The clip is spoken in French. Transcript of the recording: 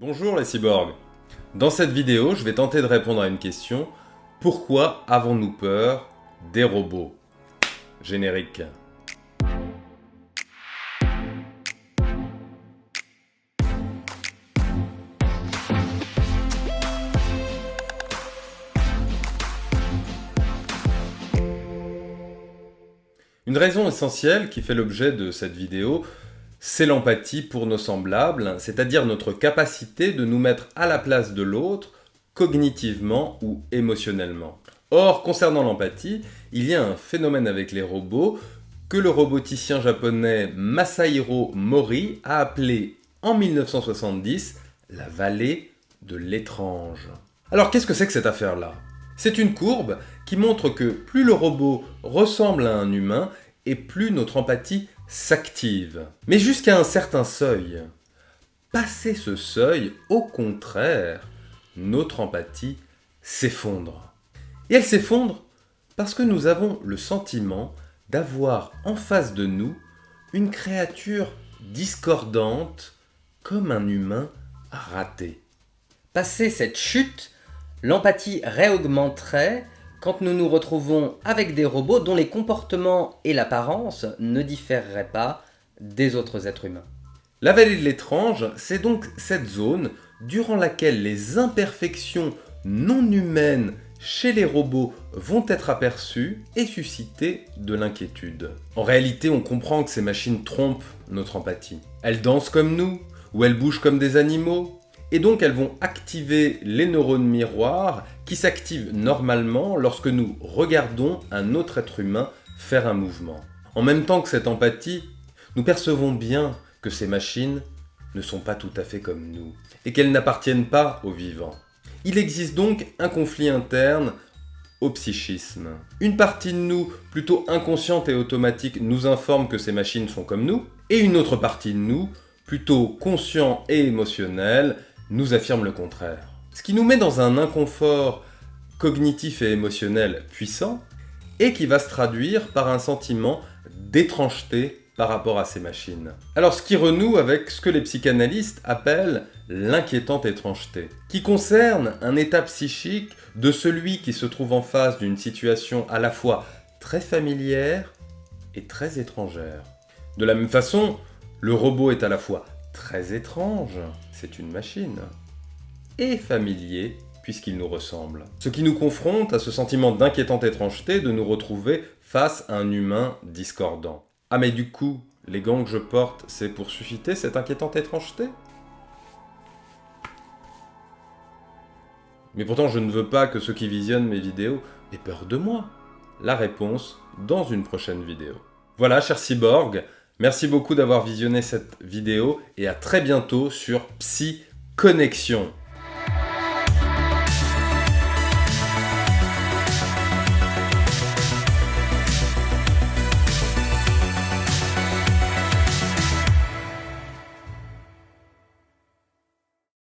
Bonjour les cyborgs. Dans cette vidéo, je vais tenter de répondre à une question. Pourquoi avons-nous peur des robots? Générique. Une raison essentielle qui fait l'objet de cette vidéo, c'est l'empathie pour nos semblables, c'est-à-dire notre capacité de nous mettre à la place de l'autre, cognitivement ou émotionnellement. Or, concernant l'empathie, il y a un phénomène avec les robots que le roboticien japonais Masahiro Mori a appelé en 1970 la vallée de l'étrange. Alors qu'est-ce que c'est que cette affaire-là? C'est une courbe qui montre que plus le robot ressemble à un humain et plus notre empathie s'active. Mais jusqu'à un certain seuil. Passé ce seuil, au contraire, notre empathie s'effondre. Et elle s'effondre parce que nous avons le sentiment d'avoir en face de nous une créature discordante comme un humain raté. Passé cette chute, l'empathie réaugmenterait quand nous nous retrouvons avec des robots dont les comportements et l'apparence ne différeraient pas des autres êtres humains. La vallée de l'étrange, c'est donc cette zone durant laquelle les imperfections non humaines chez les robots vont être aperçues et susciter de l'inquiétude. En réalité, on comprend que ces machines trompent notre empathie. Elles dansent comme nous, ou elles bougent comme des animaux, et donc elles vont activer les neurones miroirs qui s'activent normalement lorsque nous regardons un autre être humain faire un mouvement. En même temps que cette empathie, nous percevons bien que ces machines ne sont pas tout à fait comme nous, et qu'elles n'appartiennent pas aux vivants. Il existe donc un conflit interne au psychisme. Une partie de nous, plutôt inconsciente et automatique, nous informe que ces machines sont comme nous, et une autre partie de nous, plutôt conscient et émotionnel, nous affirme le contraire. Ce qui nous met dans un inconfort cognitif et émotionnel puissant, et qui va se traduire par un sentiment d'étrangeté par rapport à ces machines. Alors ce qui renoue avec ce que les psychanalystes appellent l'inquiétante étrangeté, qui concerne un état psychique de celui qui se trouve en face d'une situation à la fois très familière et très étrangère. De la même façon, le robot est à la fois très étrange, c'est une machine, et familier, puisqu'il nous ressemble. Ce qui nous confronte à ce sentiment d'inquiétante étrangeté de nous retrouver face à un humain discordant. Ah mais du coup, les gants que je porte, c'est pour susciter cette inquiétante étrangeté? Mais pourtant, je ne veux pas que ceux qui visionnent mes vidéos aient peur de moi. La réponse dans une prochaine vidéo. Voilà, chers cyborgs, merci beaucoup d'avoir visionné cette vidéo et à très bientôt sur Psy Connexion.